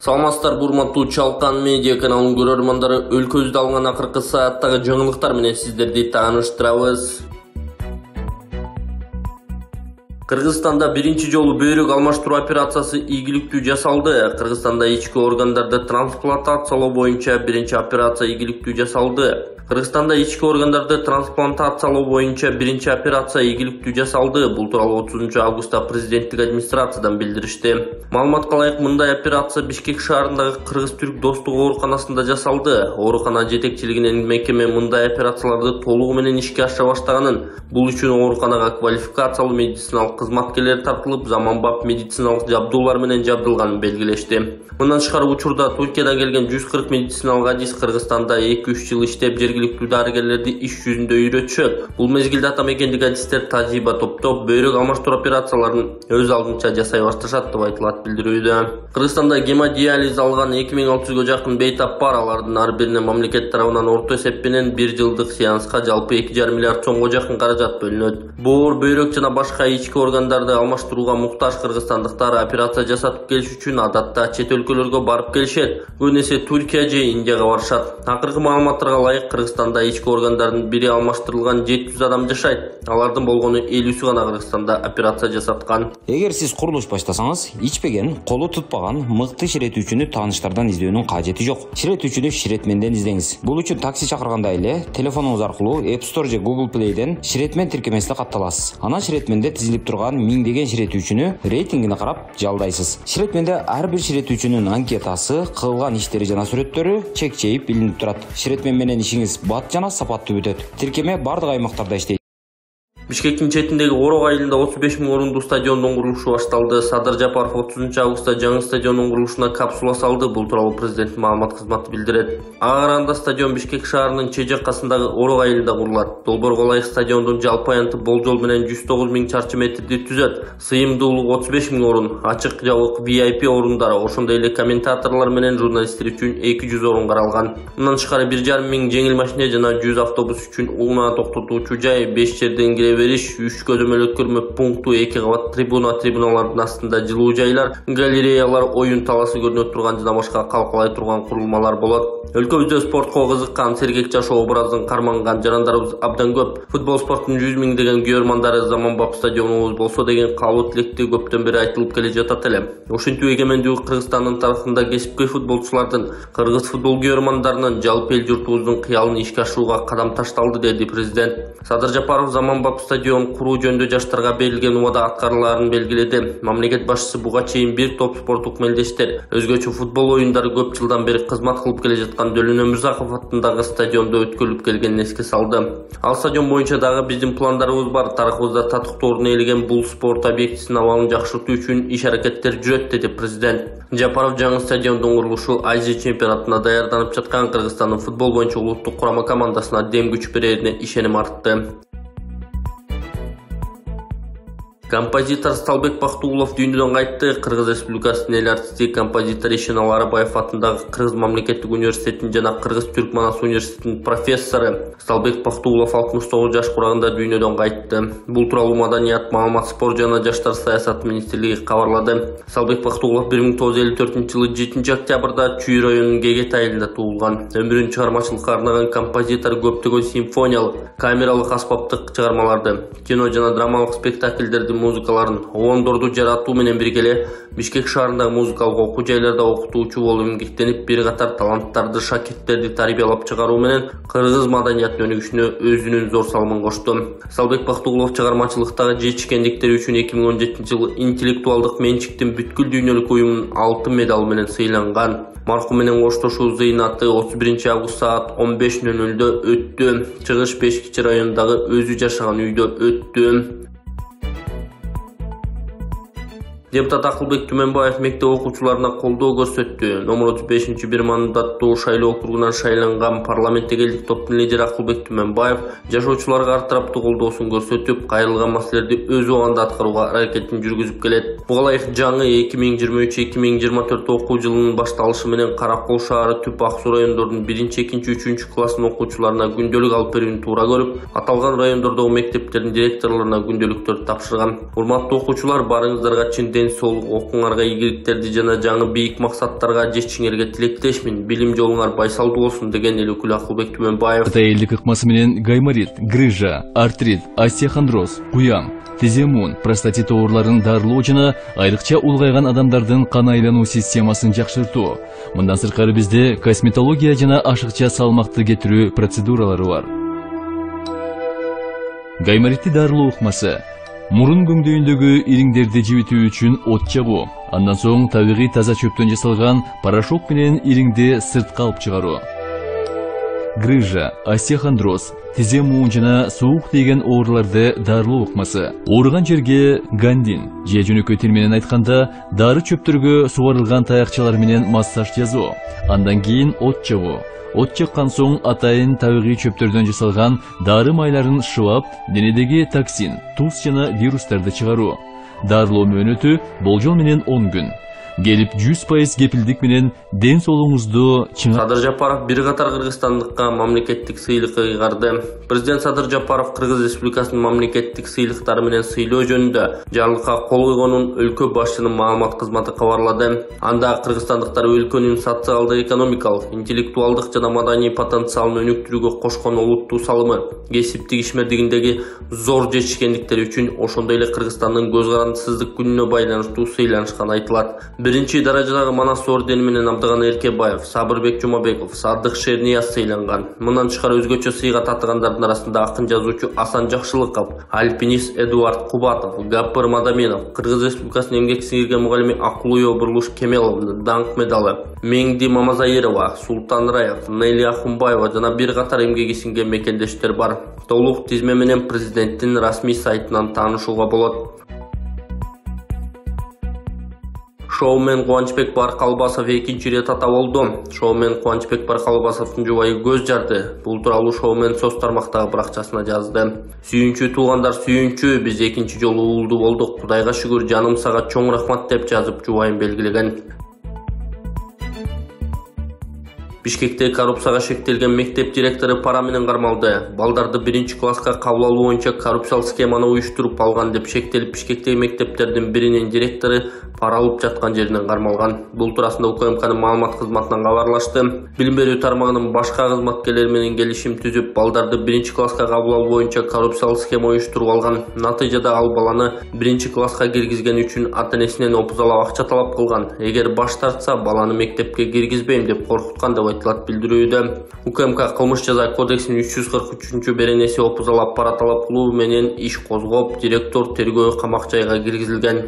Саламатсыздар, урматтуу Чалкан медиа каналынын көрөрмандары, өлкөбүздө алынган акыркы сааттагы жаңылыктар менен сиздерди тааныштырабыз. Кыргызстанда биринчи жолу бөйрөк алмаштыруу операциясы ийгиликтүү жасалды. Кыргызстанда ички органдарды трансплантациялоо боюнча биринчи операция ийгиликтүү жасалды. Кыргызстанда ички органдарды трансплантациялоо боюнча биринчи операция ийгиликтүү жасалды. Бул тууралуу 30 августта президенттик администрациядан билдиришти. Маалыматка ылайык, мындай операция Бишкек шаарындагы Кыргыз-Түрк достук ооруканасында жасалды. Оорукана жетекчилигинин мекеме мындай операцияларды толугу менен ишке ашыра баштаганын, бул үчүн ооруканага квалификациялуу медициналык кызматкерлер тартылып, заманбап медициналык жабдуулар менен жабдылганын белгилешти. Мындан тышкары учурда Туркиядан келген 140 медициналык адис Кыргызстанда 2-3 жыл иштеп, жергиликтүү дарыгерлерди иш жүзүндө үйрөтүшөт. Бул мезгилде атамекендик адистер тажрыйба топтоп, бөйрөк алмаштыруу операцияларын өз алдынча жасай башташат деп айтылат билдирүүдө. Кыргызстанда гемодиализ алган 2600 жакын бейтап бар. Алардын ар бирине мамлекет тарабынан орто эсеп менен 1 жылдык сеанска жалпы 2,5 миллиард сомго жакын каражат бөлүнөт. Боор, бөйрөк жана башка ички органдарды алмаштырууга муктаж кыргызстандыктар операция жасатып келиш үчүн адатта чет өлкөлөргө барып келишет. Көбүнесе Түркия же Индияга барышат. Акыркы маалыматтарга ылайык, Кыргызстанда ички органдардын бири алмаштырылган 700 адам жашайт. Алардын болгону 50сү гана Кыргызстанда операция жасаткан. Эгер сиз курулуш баштасаңыз, ичпеген, колу тутпаган мыкты ширетүүчүнү тааныштардан издөөнүн кажети жок. Ширетүүчүнү ширетменден издеңиз. Бул үчүн такси чакырганда эле телефонуңуз аркылуу App Store же Google Play'ден ширетмен тиркемесине катталасыз. Анан ширетменде тизилип турган миңдеген ширетүүчүнү рейтингине карап жалдайсыз. Ширетменде ар бир ширетүүчүнүн анкетасы, кылган иштери жана сүрөттөрү чек-чейип билинип турат. Ширетмен менен ишиңиз бат жана сапаттуу бүтөт. Тиркеме бардык аймактарда иштейт. Бишкектин четиндеги Орок айылында 35 000 орундуу стадиондун курулушу башталды. Садыр Жапаров 30 августта жаңы стадиондун курулушуна капсула салды. Бул тууралуу президенттин маалымат кызматы билдирет. Ага караганда стадион Бишкек шаарынын чет жаккасындагы Орок айылында курулат. Долбоорго ылайык стадиондун жалпы аянты болжол менен 109 000 чарчы метрди түзөт. Сыйымдуулугу 35 000 орун, ачык жабык VIP орундары, ошондой эле комментаторлор менен журналисттер үчүн 200 орун каралган. Мындан тышкары 1,5 миң жеңил машина жана 100 автобус үчүн унаа токтотуучу жай, 5 жерден кире бериш, 3 көзөмөл өткөрмө пункту, 2 кабат трибуналардын астында жылуу жайлар, галереялар, оюн таласы көрүнөт турган жана башка калкалай турган курулмалар болот. Өлкөбүздө спортко кызыккан, сергек жашоо образын карманган жарандарыбыз абдан көп. Футбол спортунун 100 миңдеген күйөрмандары заманбап стадионубуз болсо деген каалоо тилекти көптөн бери айтылып келе жатат эле. Ошентип эгемендүү Кыргызстандын тарыхында кесипкөй футболчулардын, кыргыз футбол күйөрмандарынын, жалпы эл журтубуздун кыялын ишке ашырууга кадам ташталды, деди президент. Садыр Жапаров заманбап стадион куруу жөнүндө жаштарга берилген убада аткарылаарын белгиледи. Мамлекет башчысы буга чейин бир топ спорттук мелдештер, өзгөчө футбол оюндары көп жылдан бери кызмат кылып келе жаткан Дөлөн Өмүрзаков аттындагы стадиондо өткөрүлүп келгенин эске салды. Ал стадион боюнча дагы биздин пландарыбыз бар. Тарыхыбызда татыктуу орун ээлеген бул спорт объектисинин абалын жакшыртуу үчүн иш аракеттер жүрөт, деди президент. Жапаров жаңы стадиондун курулушу Азия чемпионатына даярданып жаткан Кыргызстандын футбол боюнча улуттук курама командасына дем күч берерине ишеним артты. Композитор Сталбек Бактуулов дүйнөдөн кайтты. Кыргыз Республикасынын эл артисти, композитор Ишенал Арабаев атындагы Кыргыз мамлекеттик университетинин жана Кыргыз-Түрк Манас университетинин профессору Сталбек Бактуулов 69 жаш курагында дүйнөдөн кайтты. Бул тууралуу Маданият, маалымат, спорт жана жаштар саясаты министрлиги кабарлады. Сталбек Бактуулов 1954-жылы 7 октябрда Чүй районунун Гегет айылында туулган. Өмүрүн чыгармачылыкка арнаган композитор көптөгөн симфониялык, камералык аспаптык чыгармаларды, кино жана драмалык спектакльдерди, музыкаларын, оондорду жаратуу менен бирге эле Бишкек шаарындагы музыкалык окуу жайларда окутуучу болуп эмгектенип, бир катар таланттарды, шакирттерди тарбиялап чыгаруу менен кыргыз маданиятынын өнүгүшүнө өзүнүн зор салымын кошту. Сталбек Бактуулов чыгармачылыктагы жетишкендиктери үчүн 2017-жылы интеллектуалдык менчиктин бүткүл дүйнөлүк уюмунун алтын медалы менен сыйланган. Маркум менен коштошуу зыйнаты 31 август саат 15:00 өттү. Чыгыш Бешкичи районундагы өзү жашаган үйдө өттү. Депутат Акылбек Түмөнбаев мектеп окуучуларына колдоо көрсөттү. Номер 35 бир мандаттуу шайлоо округунан шайланган парламентке элдик топтун лидери Акылбек Түмөнбаев жашоочуларга ар тараптуу колдоосун көрсөтүп, кайрылган маселелерди өз убагында аткарууга аракетин жүргүзүп келет. Буга ылайык жаңы 2023-2024 окуу жылынын башталышы менен Каракол шаары, Түп Ак Суу райондорунун 1-2-3 класстын окуучуларына күндөлүк алып берүүнү туура көрүп, аталган райондордогу мектептердин директорлоруна күндөлүктөрдү тапшырган. Урматтуу окуучулар, барыңыздарга чын ден соолук окуңарга ийгиликтерди жана жаңы бийик максаттарга жетишиңерге тилектешмин. Билим жолуңар байсалдуу болсун деген эле Өкүл Акылбек Түмөнбаев. Элдик ыкмасы менен гайморит, грыжа, артрит, остеохондроз, куяң, тиземун, простатит ооруларын дарылоо жана айрыкча улгайган адамдардын кан айлануу системасын жакшыртуу. Мындан сырткары бизде косметология жана ашыкча салмакты кетирүү процедуралары бар. Гайморитти дарылоо ыкмасы мурун көңдөйүндөгү ириңдерди жибитүү үчүн от жабуу, андан соң табигый таза чөптөн жасалган порошок менен ириңди сыртка алып чыгаруу. Грыжа, остеохондроз, тизе муун жана суук тийген ооруларды дарылоо ыкмасы. Ооруган жерге гандин, же жөнөкөй тил менен айтканда, дары чөптөргө сугарылган таякчалар менен массаж жасоо. Андан кийин от жабуу. От жаккан соң атайын табигый чөптөрдөн жасалган дары майларын шыбап, денедеги токсин, туз жана вирустарды чыгаруу. Дарылоо мөөнөтү болжол менен 10 күн. Келип 100% кепилдик менен ден соолугуңузду чыңа. Садыр Жапаров бир катар кыргызстандыкка мамлекеттик сыйлык ыйгарды. Президент Садыр Жапаров Кыргыз Республикасынын мамлекеттик сыйлыктары менен сыйлоо жөнүндө жарлыкка кол койгонун өлкө башчынын маалымат кызматы кабарлады. Анда кыргызстандыктар өлкөнүн социалдык, экономикалык, интеллектуалдык жана маданий потенциалын өнүктүрүүгө кошкон олуттуу салымы, кесиптик ишмердигиндеги зор жетишкендиктери үчүн ошондой эле Кыргызстандын көз карандысыздык күнүнө байланыштуу сыйланышканы айтылат. Биринчи даражадагы Манас ордени менен Абдыган Эркебаев, Сабырбек Жумабеков, Садык Шернияз сыйланган. Мындан тышкары өзгөчө сыйга татыгандардын арасында акын жазуучу Асан Жакшылыков, альпинист Эдуард Кубатов, Гаппыр Мадаминов, Кыргыз Республикасынын эмгек сиңирген мугалими Акулуё Бурлуш Кемеловдун даңк медалы, Меңди Мамазаирова, Султан Раев, Нели Ахунбаева жана бир катар эмгеги сиңген мекендештер бар. Толук тизме менен президенттин расмий сайтынан таанышууга болот. Шоумен Кубанычбек Баркалбасов экинчи ирет ата болду. Шоумен Кубанычбек Баркалбасовдун жубайы көз жарды. Бул тууралуу шоумен соц тармактагы баракчасына жазды. Сүйүнчүү туугандар, сүйүнчүү, биз экинчи жолу уулду болдук. Кудайга шүгүр, жаным сага чоң рахмат деп жазып жубайын белгилеген. Бишкекте коррупцияга шектелген мектеп директору пара менен кармалды. Балдарды 1-класска кабыл алуу боюнча коррупциялык схеманы уюштуруп алган деп шектелип, Бишкектеги мектептердин биринин директору пара алып жаткан жеринен кармалган. Бул туурасында УКМКнын маалымат кызматынан кабарлашты. Билим берүү тармагынын башка кызматкерлери менен келишим түзүп, балдарды 1-класска кабыл алуу боюнча коррупциялык схема уюштуруп алган. Натыйжада ал баланы 1-класска киргизген үчүн ата-энесинен опузалап акча талап кылган. Эгер баш тартса, баланы мектепке киргизбейм деп коркуткан деп айтылат билдирүүдө. УКМК кылмыш жаза кодексинин 343-беренеси опузалап пара талап кылуу менен иш козгоп, директор тергөө камак жайга киргизилген.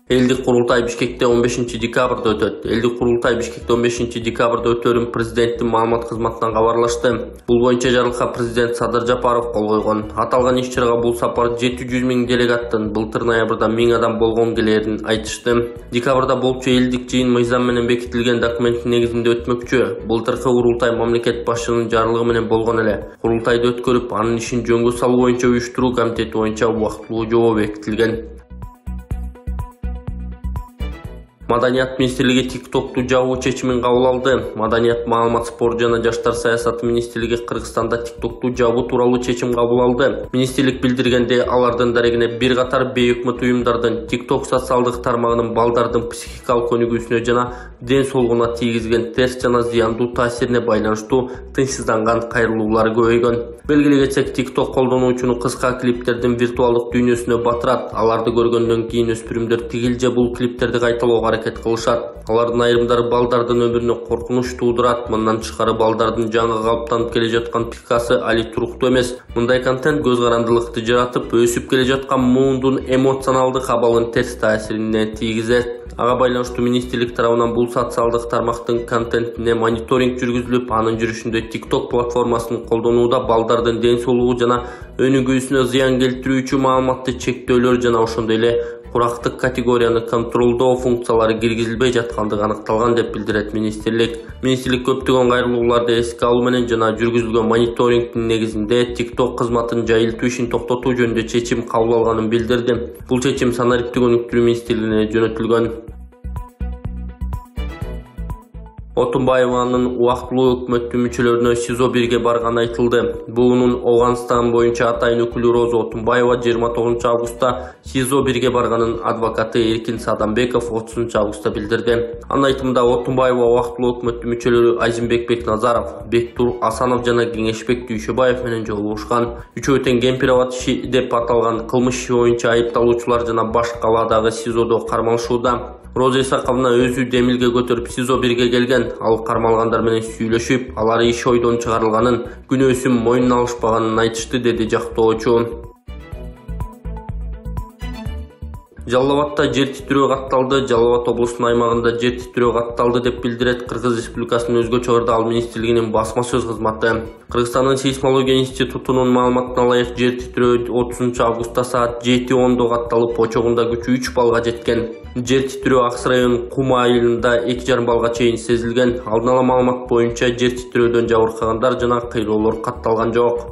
Элдик курултай Бишкекте 15 декабрда өтөт. Элдик курултай Бишкекте 15 декабрда өтөрүн президенттин маалымат кызматынан кабарлашты. Бул боюнча жарлыкка президент Садыр Жапаров кол койгон. Аталган иш-чарага бул сапар 700 миң делегаттын былтыр ноябрда 1000 адам болгон келерин айтышты. Декабрда болчу элдик жыйын мыйзам менен бекитилген документтин негизинде өтмөкчү. Былтыркы курултай мамлекет башчынын жарлыгы менен болгон эле. Курултайды өткөрүп, анын ишин жөнгө салуу боюнча уюштуруу комитети боюнча убактылуу жобо бекитилген. Маданият министрлиги TikTok'ту жабуу чечимин кабыл алды. Маданият, маалымат, спорт жана жаштар саясаты министрлиги Кыргызстанда TikTok'ту жабуу тууралуу чечим кабыл алды. Министрлик билдиргенде, алардын дарегине бир катар бейөкмөт уюмдардын TikTok социалдык тармагынын балдардын психикалык өнүгүүсүнө жана ден соолугуна тийгизген терс жана зыяндуу таасирине байланыштуу тынчсызданган кайрылуулар көбөйгөн. Белгилей кетсек, TikTok колдонуучуну кыска клиптердин виртуалдык дүйнөсүнө батырат. Аларды көргөндөн кийин өспүрүмдөр тигил же бул клиптерди кайталоого аракет кылышат. Алардын айрымдары балдардын өмүрүнө коркунуч туудурат. Мындан тышкары балдардын жаңы калыптанып келе жаткан психикасы али туруктуу эмес. Мындай контент көз карандылыкты жаратып, өсүп келе жаткан муундун эмоционалдык абалын терс таасирине тийгизет. Ага байланыштуу министрлик тарабынан бул социалдык тармактын контентине мониторинг жүргүзүлүп, анын жүрүшүндө TikTok платформасын колдонууда балдардын ден соолугу жана өнүгүүсүнө зыян келтирүүчү маалыматты чектөөлөр жана ошондой эле курактык категорияны контролдоо функциялары киргизилбей жаткандыгы аныкталган деп билдирет министрлик. Министрлик көптөгөн кайрылууларды эске алуу менен жана жүргүзүлгөн мониторингдин негизинде TikTok кызматын жайылтуу ишин токтотуу жөнүндө чечим кабыл алганын билдирди. Бул чечим санариптик өнүктүрүү министрлигине жөнөтүлгөн. Отунбаеванын убактылуу өкмөттүн мүчөлөрүнө СИЗО 1-ге барганы айтылды. Буунун Ауганстан боюнча атайын өкүлү Роза Отунбаева 29 августта СИЗО 1-ге барганын адвокаты Эркин Садамбеков 30 августта билдирди. Анын айтымында Отунбаева убактылуу өкмөттүн мүчөлөрү Азимбек Бекназаров, Бектур Асанов жана Кеңешбек Дүйшөбаев менен жолугушкан. Үчөө тең кемпирабад иши деп аталган кылмыш иши боюнча айыпталуучулар жана баш калаадагы СИЗОдо кармалышууда. Роза Исаковна өзү демилге көтөрүп СИЗО 1-ге келген. Ал кармалгандар менен сүйлөшүп, алар иш ойдон чыгарылганын, күнөөсүн мойнуна алышпаганын айтышты, деди жактоочу. Жалал Абадта жер титирөө катталды. Жалал Абад облусунун аймагында жер титирөө катталды деп билдирет Кыргыз Республикасынын Өзгөчө Кырдаал министрлигинин басма сөз кызматы. Кыргызстандын сейсмология институтунун маалыматына ылайык жер титирөө 30 августта саат 7:10 катталып, очогунда күчү 3 балга жеткен. Жер титирөө Акс районунун Кум айылында 2,5 балга чейин сезилген. Алдын ала маалымат боюнча жер титирөөдөн жабыркагандар жана кыйроолор катталган жок.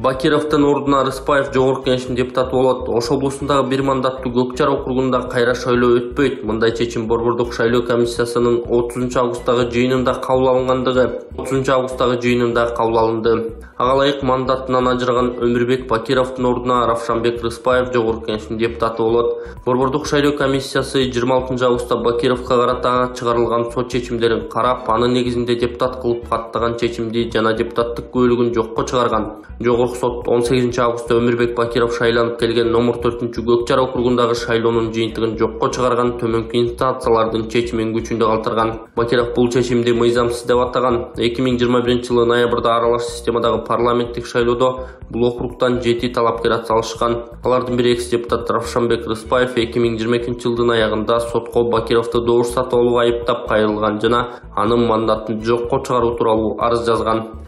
Бакировдун ордуна Рыспаев Жогорку Кеңештин депутаты болот. Ош облусундагы бир мандаттуу Көкчар округунда кайра шайлоо өтпөйт. Мындай чечим Борбордук шайлоо комиссиясынын 30 августтагы жыйынында кабыл алынды. Ага ылайык мандатынан ажыраган Өмүрбек Бакировдун ордуна Равшанбек Рыспаев Жогорку Кеңештин депутаты болот. Борбордук шайлоо комиссиясы 26 августта Бакировго карата чыгарылган сот чечимдерин карап, анын негизинде депутат кылып каттаган чечимди жана депутаттык күбөлүгүн жокко чыгарган. Жогорку сот 18 августта Өмүрбек Бакиров шайланып келген номер 4 Көкчар округундагы шайлоонун жыйынтыгын жокко чыгарган, төмөнкү инстанциялардын чечимин күчүндө калтырган. Бакиров бул чечимди мыйзамсыз деп атаган. 2021-жылы ноябрда аралаш системадагы парламенттик шайлоодо бул округтан 7 талапкер атсалышкан. Алардын бири экс-депутат Равшанбек Рыспаев 2022-жылдын аягында сотко Бакировду добуш сатып алууга айыптап кайрылган жана анын мандатын жокко чыгаруу тууралуу арыз жазган.